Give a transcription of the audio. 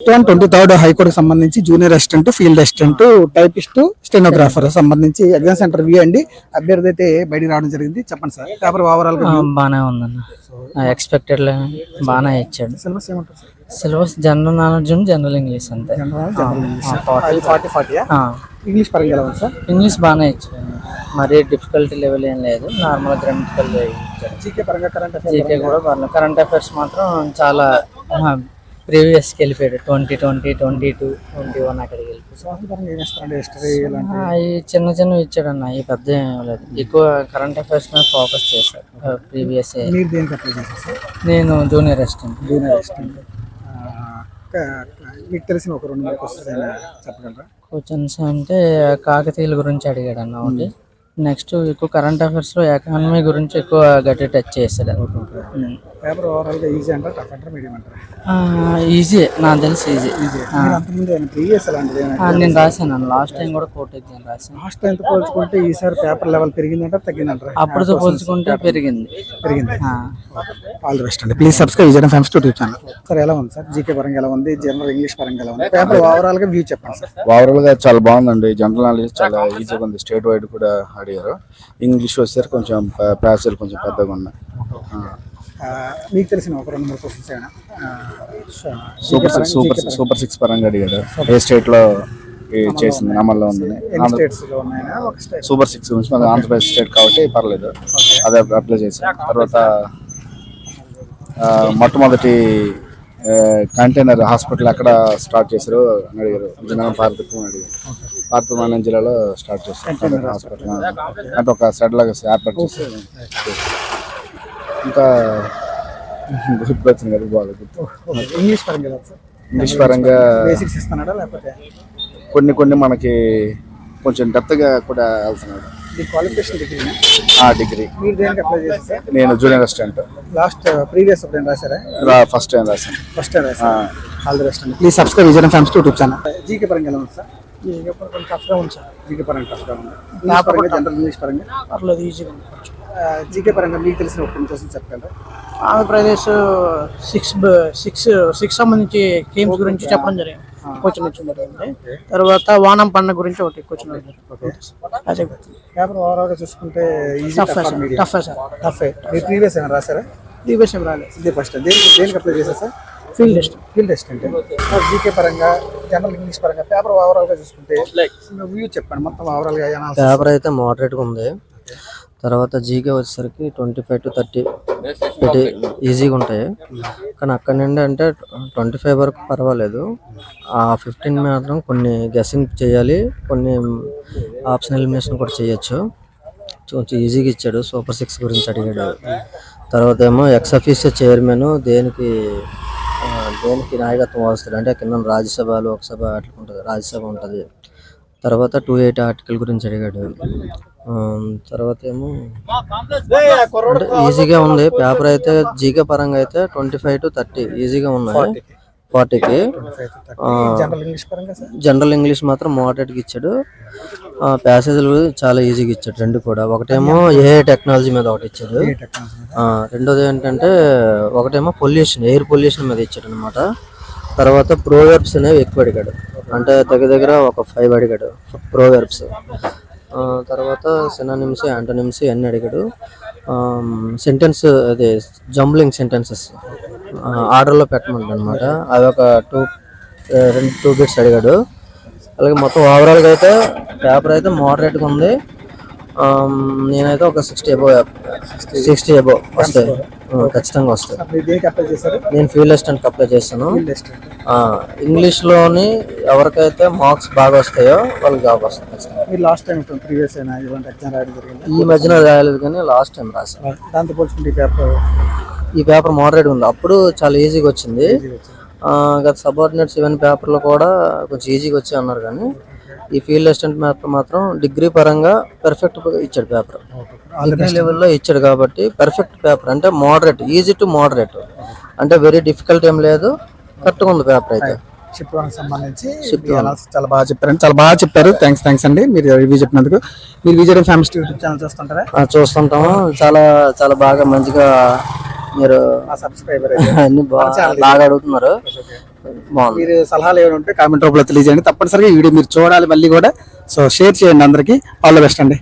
23rd హైకోర్టుకు సంబంధించి junior assistant, field assistant, typist, stenographer సంబంధించి ఎగ్జామ్ సెంటర్ వ్యూ అండి. అభ్యర్థి అయితే బయటికి రావడం జరిగింది. చెప్పండి సార్, పేపర్ ఓవరాల్ గా బాగానే ఉందన్న. ఎక్స్పెక్టెడ్ బాగానే ఇచ్చాడు. సిలబస్ ఏమంటారు sir? Syllabus general knowledge, general English అంతే. 40 ఇంగ్లీష్ పరంగా ఎలా ఉంది సార్? ఇంగ్లీష్ బాగానే ఇచ్చాడు, మరీ డిఫికల్టీ లెవెల్ ఏం లేదు, నార్మల్ గ్రామటికల్ ఇచ్చాడు. జీకే పరంగా జీకే కూడా బాగా. కరెంట్ అఫైర్స్ మాత్రం చాలా ప్రీవియస్కి వెళ్ళిపోయాడు. 2020, 22, 21 అక్కడికి వెళ్ళిపోయాడు. అవి చిన్న చిన్నవి ఇచ్చాడు అన్న, ఈ పెద్ద ఏం లేదు. ఎక్కువ కరెంట్ అఫైర్స్ మీద ఫోకస్ చేశాడు. ప్రీవియస్ నేను జూనియర్ అసిస్టెంట్. మీకు తెలిసిన ఒక 2-3 క్వశ్చన్స్ అయినా చెప్పగలరా? క్వశ్చన్స్ అంటే కాకతీయుల గురించి అడిగాడు అన్న ఒకటి. నెక్స్ట్ ఎక్కువ కరెంట్ అఫైర్స్ లో ఎకానమీ గురించి ఎక్కువ గట్టి టచ్ చేశాడు. పేపర్ ఓవరాల్ గా ఈజీ అంటారా, టఫ్ అంటారా, మీడియం అంటారా? ఈజీ, నాకు తెలిసి ఈజీ. నేను రాశాను లాస్ట్ టైం కూడా కోర్టు ఎగ్జామ్ రాశాను. లాస్ట్ టైం పోల్చుకుంటే ఈసారి పేపర్ లెవెల్ పెరిగిందంటారా, తగ్గిందంటారా? అప్పుడుతో పోల్చుకుంటే పెరిగింది. ఆల్ ది బెస్ట్ అండి. Please subscribe Vijayan families YouTube channel. Sir ఎలా ఉంది సార్? జీకే పరంగా ఎలా ఉంది? జనరల్ ఇంగ్లీష్ పరంగా ఎలా ఉంది? పేపర్ ఓవరాల్ గా వ్యూ చెప్పండి సార్. ఓవరాల్ గా చాలా బాగుందండి. జనరల్ నాలెడ్జ్ చాలా ఈజీగా ఉంది. స్టేట్ వైడ్ కూడా అడిగారు. ఇంగ్లీష్ వచ్చేసరికి కొంచెం ప్యాసేజ్ కొంచెం పెద్దగా ఉన్నాయి. మీకు తెలిసిన ఒక 2-3 క్వశ్చన్స్ అయినా సూపర్ సిక్స్ పరంగా అడిగాడు. ఏ స్టేట్ లో చేసింది, అమల్లో ఉంది. సూపర్ 6 గురించి మన ఆంధ్రప్రదేశ్ స్టేట్ కాబట్టి పర్లేదు, అదే అప్లై చేశాను. తర్వాత మొట్టమొదటి కంటైనర్ హాస్పిటల్ ఎక్కడ స్టార్ట్ చేశారు అని అడిగారు. విజయనగరం పార్వతీపురం అడిగారు. పార్వతీపురం జిల్లాలో స్టార్ట్ చేశారు హాస్పిటల్. అంటే ఒక సెడ్ లాగా ఏర్పాటు చేసి. ఇంకా గుర్తుకొచ్చింది కదా, బాగా గుర్తు. ఇంగ్లీష్ పరంగా ఇంగ్లీష్ పరంగా బేసిక్స్ ఇస్తున్నాడా లేకపోతే కొన్ని మనకి కొంచెం డెప్త్గా కూడా వెళ్తున్నాడు. Qualification degree. మీరు దేనికి అప్లై చేశారు సార్? నేను జూనియర్ అసిస్టెంట్. లాస్ట్ ప్రీవియస్ ఎప్పుడైనా రాశారా? ఫస్ట్ టైం రాశాను. ఆల్ ది బెస్ట్ అండి. Please subscribe Vijayan families YouTube channel. GK పరంగా ఎలా ఉంది సార్? జీకే పరంగా టఫ్గా ఉంది సార్. జీకే పరంగా టఫ్గా ఉంది. ఇంగ్లీష్ పరంగా, జనరల్ ఇంగ్లీష్ పరంగా పర్లేదు, ఈజీగా ఉంది. జీకే పరంగా మీకు తెలిసిన ఒక క్వశ్చన్ చెప్పగలరా? ఆంధ్రప్రదేశ్ సిక్స్ సంబంధించి గేమ్స్ గురించి చెప్పడం జరిగింది. క్వశ్చన్ వచ్చింది. తర్వాత వానం పండుగ గురించి ఒకటి క్వశ్చన్ అదే. పేపర్ ఓవరాల్ గా చూసుకుంటే టఫ్ సార్. మీరు ప్రీవియస్ ఏమైనా రాశారా? ప్రీవియస్ ఏం రాలేదు. ఇదే ఫస్ట్. దేనికి అప్లై చేశారు సార్? Field assistant. జీకే పరంగా, జనరల్ ఇంగ్లీష్ పరంగా పేపర్ ఓవరాల్ గా చూసుకుంటే వ్యూ చెప్పండి మొత్తం ఓవరాల్ గా. పేపర్ అయితే మోడరేట్ గా ఉంది. తర్వాత జీకే వచ్చేసరికి 25 to 30 ఈజీగా ఉంటాయి. కానీ అక్కడ నుండి అంటే 25 వరకు పర్వాలేదు. ఆ 15 మాత్రం కొన్ని గెస్సింగ్ చేయాలి, కొన్ని ఆప్షన్ ఎలిమినేషన్ కూడా చేయొచ్చు. కొంచెం ఈజీగా ఇచ్చాడు. సూపర్ 6 గురించి అడిగాడు. తర్వాత ఏమో ఎక్స్ అఫీషియల్ చైర్మన్ దేనికి నాయకత్వం వస్తుంది అంటే కింద రాజ్యసభ, లోక్సభ అట్లా ఉంటుంది. రాజ్యసభ ఉంటుంది. తర్వాత 280 ఆర్టికల్ గురించి అడిగాడు. తర్వాత ఏమో అంటే ఈజీగా ఉంది పేపర్ అయితే. జీకే పరంగా అయితే 25 to 30 ఈజీగా ఉన్నాయి. 40కి. జనరల్ ఇంగ్లీష్ మాత్రం మోడరేట్గా ఇచ్చాడు. ప్యాసేజ్లు చాలా ఈజీగా ఇచ్చాడు రెండు కూడా. ఒకటేమో ఏ టెక్నాలజీ మీద ఒకటి ఇచ్చాడు. రెండోది ఏంటంటే ఒకటేమో ఎయిర్ పొల్యూషన్ మీద ఇచ్చాడు అనమాట. తర్వాత ప్రోవర్బ్స్ అనేవి ఎక్కువ అడిగాడు. అంటే దగ్గర ఒక 5 అడిగాడు ప్రోవర్బ్స్. తర్వాత సినానిమ్స్, యాంటోనిమ్స్ అన్నీ అడిగాడు. సెంటెన్స్ అదే జంబ్లింగ్ సెంటెన్సెస్ ఆర్డర్లో పెట్టమంటాడు అనమాట. అవి ఒక 2 బిట్స్ అడిగాడు. అలాగే మొత్తం ఓవరాల్గా అయితే పేపర్ అయితే మోడరేట్గా ఉంది. నేనైతే ఒక 60 అబౌవ్ వస్తాయి, ఖచ్చితంగా వస్తాయి. నేను ఫీల్డ్ అసిస్టెంట్కి అప్లై చేస్తాను. ఇంగ్లీష్లోని ఎవరికైతే మార్క్స్ బాగా వస్తాయో వాళ్ళకి జాబ్ వస్తుంది. ఈ మధ్యన రాయలేదు కానీ లాస్ట్ టైం రాశాను. దాంతో పోల్చుకుంటే ఈ పేపర్ మోడరేట్ ఉంది. అప్పుడు చాలా ఈజీగా వచ్చింది. గత సబార్డినేట్స్ ఇవన్నీ పేపర్లో కూడా కొంచెం ఈజీగా వచ్చాయి అన్నారు. కానీ ఈ ఫీల్డ్ అసిస్టెంట్ పేపర్ మాత్రం డిగ్రీ పరంగా పర్ఫెక్ట్ ఇచ్చాడు. పేపర్ డిగ్రీ లెవెల్లో ఇచ్చాడు కాబట్టి పర్ఫెక్ట్ పేపర్. అంటే మోడరేట్, ఈజీ టు మోడరేట్, అంటే వెరీ డిఫికల్ట్ ఏం లేదు. కరెక్ట్గా ఉంది పేపర్ అయితే. షిప్ సంబంధించి చాలా బాగా చెప్పారండి. చాలా బాగా చెప్పారు. థ్యాంక్స్ అండి మీరు రివ్యూ చెప్పినందుకు. మీరు విజయ్ ఫ్యామిలీ యూట్యూబ్ ఛానల్ చూస్తుంటారా? చూస్తుంటాము. చాలా బాగా మంచిగా మీరు సబ్స్క్రైబర్ అన్ని బాగా అడుగుతున్నారు. బాగుంది. మీరు సలహాలు ఏమైనా ఉంటే కామెంట్ రూపంలో తెలియజేయండి. తప్పనిసరిగా ఈ వీడియో మీరు చూడాలి మళ్ళీ కూడా. సో షేర్ చేయండి అందరికీ. ఆల్ ద బెస్ట్ అండి.